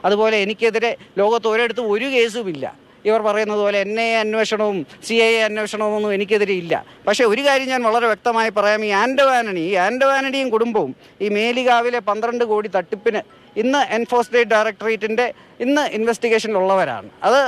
അതുപോലെ എനിക്കെതിരെ ലോകത്ത് ഒരിടത്തും ഒരു കേസുമില്ല. ഇവർ പറയുന്നത് പോലെ NIA അന്വേഷണവും CIA അന്വേഷണവും ഒന്നും എനിക്കെതിരെ ഇല്ല. പക്ഷേ ഒരു കാര്യം ഞാൻ വളരെ വ്യക്തമായി പറയാം. ഈ ആൻഡോ ആന്റണിയും കുടുംബവും ഈ മേലികാവിലെ 12 കോടി തട്ടിപ്പിന് ഇന്ന് എൻഫോഴ്സ്മെന്റ് ഡയറക്ടറേറ്റിൻ്റെ ഇന്ന് ഇൻവെസ്റ്റിഗേഷനിലുള്ളവരാണ്. അത്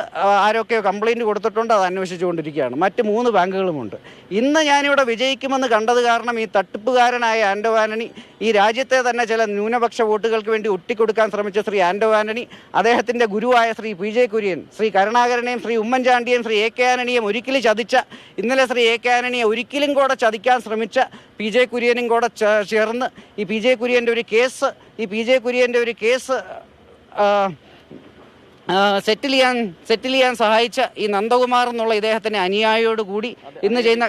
ആരൊക്കെയോ കംപ്ലയിൻറ്റ് കൊടുത്തിട്ടുണ്ട്, അത് അന്വേഷിച്ചുകൊണ്ടിരിക്കുകയാണ്. മറ്റ് 3 ബാങ്കുകളുമുണ്ട്. ഇന്ന് ഞാനിവിടെ വിജയിക്കുമെന്ന് കണ്ടത് കാരണം ഈ തട്ടിപ്പുകാരനായ ആൻഡോ ആന്റണി, ഈ രാജ്യത്തെ തന്നെ ചില ന്യൂനപക്ഷ വോട്ടുകൾക്ക് വേണ്ടി ഒറ്റിക്കൊടുക്കാൻ ശ്രമിച്ച ശ്രീ ആൻഡോ ആന്റണി, അദ്ദേഹത്തിൻ്റെ ഗുരുവായ ശ്രീ PJ കുര്യൻ, ശ്രീ കരുണാകരനെയും ശ്രീ ഉമ്മൻചാണ്ടിയെയും ശ്രീ AK ആന്റണിയെയും ഒരിക്കലും ചതിച്ച, ഇന്നലെ ശ്രീ AK ആന്റണിയെ ഒരിക്കലും കൂടെ ചതിക്കാൻ ശ്രമിച്ച PJ കുര്യനും കൂടെ ചേർന്ന് ഈ PJ കുര്യൻ്റെ ഒരു കേസ് സെറ്റിൽ ചെയ്യാൻ സഹായിച്ച ഈ നന്ദകുമാർ എന്നുള്ള ഇദ്ദേഹത്തിന്റെ അനുയായിയോടുകൂടി ഇന്ന് ചെയ്യുന്ന,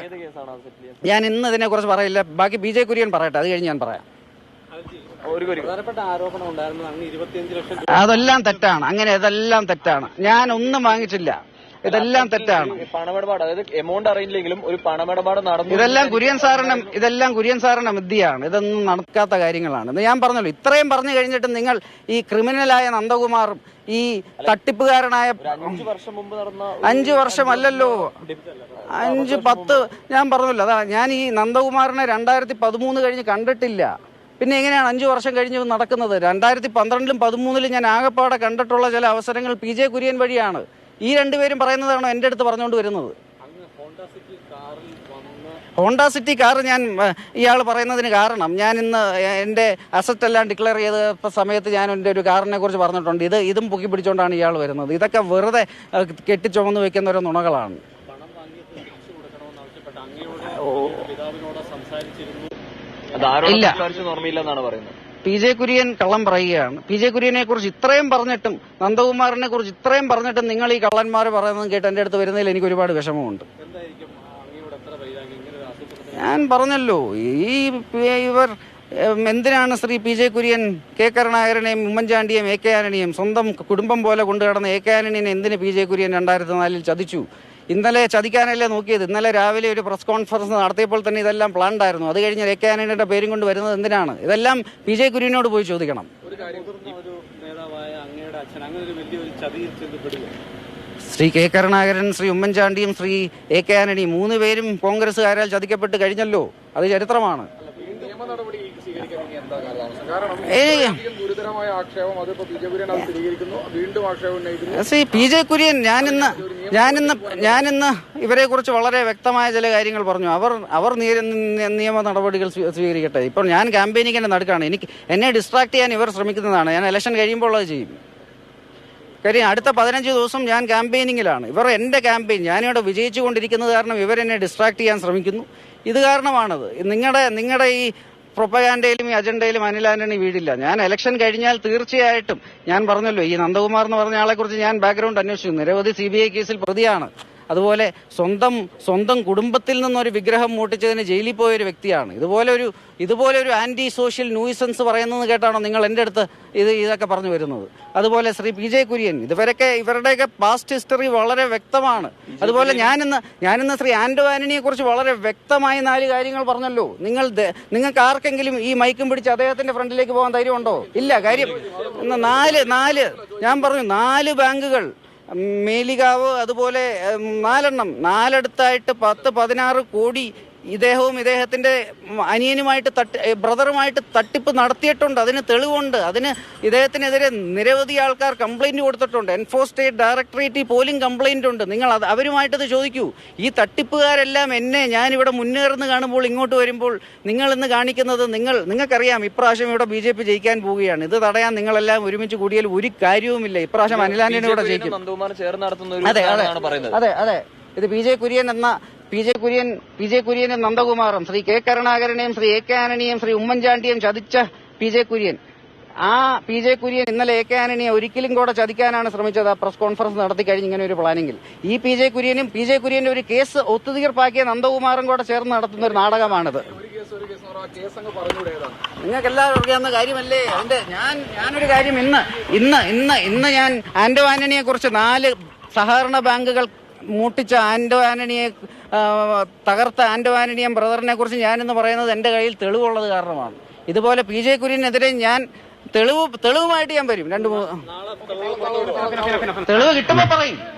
ഞാൻ ഇന്ന് ഇതിനെക്കുറിച്ച് പറയില്ല, ബാക്കി PJ കുര്യൻ പറയട്ടെ, അത് കഴിഞ്ഞ് ഞാൻ പറയാം. അതെല്ലാം തെറ്റാണ്. അങ്ങനെ ഇതെല്ലാം തെറ്റാണ്. ഞാൻ ഒന്നും വാങ്ങിച്ചില്ല. ഇതെല്ലാം തെറ്റാണ്. പണമിടപാട്, അതായത് എമൗണ്ട് അറിയില്ലെങ്കിലും ഒരു പണമിടപാട് നടന്നു. ഇതെല്ലാം കുര്യൻ സാറിന്റെ വിദ്യയാണ്. ഇതൊന്നും നടക്കാത്ത കാര്യങ്ങളാണ്. ഇത് ഞാൻ പറഞ്ഞല്ലോ. ഇത്രയും പറഞ്ഞു കഴിഞ്ഞിട്ട് നിങ്ങൾ ഈ ക്രിമിനലായ നന്ദകുമാറും ഈ തട്ടിപ്പുകാരനായ 5 വർഷം മുമ്പ് നടന്ന 5 വർഷമല്ലല്ലോ, 5, 10 ഞാൻ പറഞ്ഞല്ലോ. അതാ ഞാൻ ഈ നന്ദകുമാറിനെ 2013 കഴിഞ്ഞ് കണ്ടിട്ടില്ല. പിന്നെ എങ്ങനെയാണ് 5 വർഷം കഴിഞ്ഞ് നടക്കുന്നത്? 2012-ലും 2013-ലും ഞാൻ ആകെപ്പാടെ കണ്ടിട്ടുള്ള ചില അവസരങ്ങൾ PJ കുര്യൻ വഴിയാണ്. ഈ 2 പേരും പറയുന്നതാണോ എൻ്റെ അടുത്ത് പറഞ്ഞുകൊണ്ട് വരുന്നത്? ഹോണ്ട സിറ്റി കാർ ഞാൻ ഇയാൾ പറയുന്നതിന് കാരണം, ഞാൻ ഇന്ന് എൻ്റെ അസറ്റ് എല്ലാം ഡിക്ലെയർ ചെയ്ത സമയത്ത് ഞാൻ എൻ്റെ ഒരു കാറിനെ കുറിച്ച് പറഞ്ഞിട്ടുണ്ട്. ഇതും പൊക്കി പിടിച്ചുകൊണ്ടാണ് ഇയാൾ വരുന്നത്. ഇതൊക്കെ വെറുതെ കെട്ടിച്ചുമന്ന് വെക്കുന്ന ഓരോ നുണകളാണ്. ഇല്ല, PJ കുര്യൻ കള്ളം പറയുകയാണ്. PJ കുര്യനെ കുറിച്ച് ഇത്രയും പറഞ്ഞിട്ടും, നന്ദകുമാറിനെ കുറിച്ച് ഇത്രയും പറഞ്ഞിട്ടും നിങ്ങൾ ഈ കള്ളന്മാർ പറയുന്നത് കേട്ട് എൻ്റെ അടുത്ത് വരുന്നതിൽ എനിക്ക് ഒരുപാട് വിഷമമുണ്ട്. ഞാൻ പറഞ്ഞല്ലോ, ഇവർ എന്തിനാണ് ശ്രീ PJ കുര്യൻ കരുണാകരനെയും ഉമ്മൻചാണ്ടിയെയും AK ആന്റണിയെയും സ്വന്തം കുടുംബം പോലെ കൊണ്ടുകിടന്ന AK ആന്റണിയെ എന്തിന് PJ കുര്യൻ 2004-ൽ ചതിച്ചു? ഇന്നലെ ചതിക്കാനല്ലേ നോക്കിയത്. ഇന്നലെ രാവിലെ ഒരു പ്രസ് കോൺഫറൻസ് നടത്തിയപ്പോൾ തന്നെ ഇതെല്ലാം പ്ലാൻഡ് ആയിരുന്നു. അത് കഴിഞ്ഞ് AK ആന്റണിയുടെ പേരും കൊണ്ട് വരുന്നത് എന്തിനാണ്? ഇതെല്ലാം PJ കുര്യനോട് പോയി ചോദിക്കണം. ശ്രീ കരുണാകരൻ, ശ്രീ ഉമ്മൻചാണ്ടിയും ശ്രീ AK ആന്റണിയും 3 പേരും കോൺഗ്രസ്സുകാരാൽ ചതിക്കപ്പെട്ട് കഴിഞ്ഞല്ലോ. അത് ചരിത്രമാണ്. ശ്രീ PJ കുര്യൻ, ഞാനിന്ന് ഇവരെ കുറിച്ച് വളരെ വ്യക്തമായ ചില കാര്യങ്ങൾ പറഞ്ഞു. അവർ നിയമ നടപടികൾ സ്വീകരിക്കട്ടെ. ഇപ്പോൾ ഞാൻ ക്യാമ്പയിനിങ്ങിന്റെ നടുക്കാണ്. എന്നെ ഡിസ്ട്രാക്ട് ചെയ്യാൻ ഇവർ ശ്രമിക്കുന്നതാണ്. ഞാൻ ഇലക്ഷൻ കഴിയുമ്പോൾ അത് ചെയ്യും. കാര്യം അടുത്ത 15 ദിവസം ഞാൻ ക്യാമ്പയിനിങ്ങിലാണ്. ഇവർ എൻ്റെ ക്യാമ്പയിൻ, ഞാനിവിടെ വിജയിച്ചു കൊണ്ടിരിക്കുന്നത് കാരണം ഇവരെന്നെ ഡിസ്ട്രാക്ട് ചെയ്യാൻ ശ്രമിക്കുന്നു. ഇത് കാരണമാണത്. നിങ്ങളുടെ ഈ പ്രൊപ്പഗാൻഡയിലും ഈ അജണ്ടയിലും അനിൽ ആന്റണി വീടില്ല. ഞാൻ ഇലക്ഷൻ കഴിഞ്ഞാൽ തീർച്ചയായിട്ടും, ഞാൻ പറഞ്ഞല്ലോ, ഈ നന്ദകുമാർ എന്ന് പറഞ്ഞ ആളെ കുറിച്ച് ഞാൻ ബാക്ക്ഗ്രൗണ്ട് അന്വേഷിച്ചു. നിരവധി CBI കേസിൽ പ്രതിയാണ്. അതുപോലെ സ്വന്തം കുടുംബത്തിൽ നിന്നൊരു വിഗ്രഹം മൂട്ടിച്ചതിന് ജയിലിൽ പോയൊരു വ്യക്തിയാണ്. ഇതുപോലെ ഒരു ആന്റി സോഷ്യൽ ന്യൂസൻസ് പറയുന്നത് കേട്ടാണോ നിങ്ങൾ എൻ്റെ അടുത്ത് ഇതൊക്കെ പറഞ്ഞു വരുന്നത്? അതുപോലെ ശ്രീ PJ കുര്യൻ, ഇവരുടെയൊക്കെ പാസ്റ്റ് ഹിസ്റ്ററി വളരെ വ്യക്തമാണ്. അതുപോലെ ഞാനിന്ന് ശ്രീ ആൻഡോ ആന്റണിയെ കുറിച്ച് വളരെ വ്യക്തമായി 4 കാര്യങ്ങൾ പറഞ്ഞല്ലോ. നിങ്ങൾക്ക് ആർക്കെങ്കിലും ഈ മൈക്കും പിടിച്ച് അദ്ദേഹത്തിന്റെ ഫ്രണ്ടിലേക്ക് പോകാൻ ധൈര്യമുണ്ടോ? ഇല്ല. കാര്യം ഇന്ന് 4 ഞാൻ പറഞ്ഞു, 4 ബാങ്കുകൾ, മേലികാവ്, അതുപോലെ 4 10-16 കോടി ഇദ്ദേഹത്തിന്റെ അനിയനുമായിട്ട് ബ്രദറുമായിട്ട് തട്ടിപ്പ് നടത്തിയിട്ടുണ്ട്. അതിന് തെളിവുണ്ട്. അതിന് ഇദ്ദേഹത്തിനെതിരെ നിരവധി ആൾക്കാർ കംപ്ലൈന്റ് കൊടുത്തിട്ടുണ്ട്. എൻഫോഴ്സ്മെന്റ് ഡയറക്ടറേറ്റിൽ പോലും കംപ്ലൈന്റ് ഉണ്ട്. നിങ്ങൾ അവരുമായിട്ടത് ചോദിക്കൂ. ഈ തട്ടിപ്പുകാരെല്ലാം ഞാനിവിടെ മുന്നേറുന്നു കാണുമ്പോൾ, ഇങ്ങോട്ട് വരുമ്പോൾ നിങ്ങൾ ഇന്ന് കാണിക്കുന്നത്, നിങ്ങൾക്കറിയാം ഇപ്രാവശ്യം ഇവിടെ BJP ജയിക്കാൻ പോവുകയാണ്. ഇത് തടയാൻ നിങ്ങളെല്ലാം ഒരുമിച്ച് കൂടിയാൽ ഒരു കാര്യവുമില്ല. ഇപ്രാവശ്യം അനിൽ ആന്റണി ഇവിടെ ജയിക്കും. അതെ. ഇത് PJ കുര്യനും നന്ദകുമാറും Shri കരുണാകരനെയും Shri AK ആന്റണിയെയും Shri ഉമ്മൻചാണ്ടിയെയും ചതിച്ച PJ Kurian, ആ PJ കുര്യൻ ഇന്നലെ AK ആന്റണിയെ ഒരിക്കലും കൂടെ ചതിക്കാനാണ് ശ്രമിച്ചത്. ആ പ്രസ് കോൺഫറൻസ് നടത്തി കഴിഞ്ഞ് ഇങ്ങനെ ഒരു പ്ലാനിങ്ങിൽ ഈ PJ കുര്യന്റെ ഒരു കേസ് ഒത്തുതീർപ്പാക്കിയ നന്ദകുമാറും കൂടെ ചേർന്ന് നടത്തുന്ന ഒരു നാടകമാണിത്. നിങ്ങൾക്ക് എല്ലാവരും അറിയാവുന്ന കാര്യമല്ലേ. അതിന്റെ ഞാനൊരു കാര്യം ഇന്ന് ഞാൻ ആൻഡോ ആന്റണിയെ കുറിച്ച് 4 സഹകരണ ബാങ്കുകൾ മൂട്ടിച്ച ആൻഡോ ആന്റണിയെ തകർത്ത ആൻഡോ ആന്റണിയും ബ്രദറിനെ കുറിച്ച് ഞാനിന്ന് പറയുന്നത് എൻ്റെ കയ്യിൽ തെളിവുള്ളത് കാരണമാണ്. ഇതുപോലെ PJ കുര്യനെതിരെ ഞാൻ തെളിവുമായിട്ട് ഞാൻ വരും. തെളിവ് കിട്ടുമ്പോ പറയും.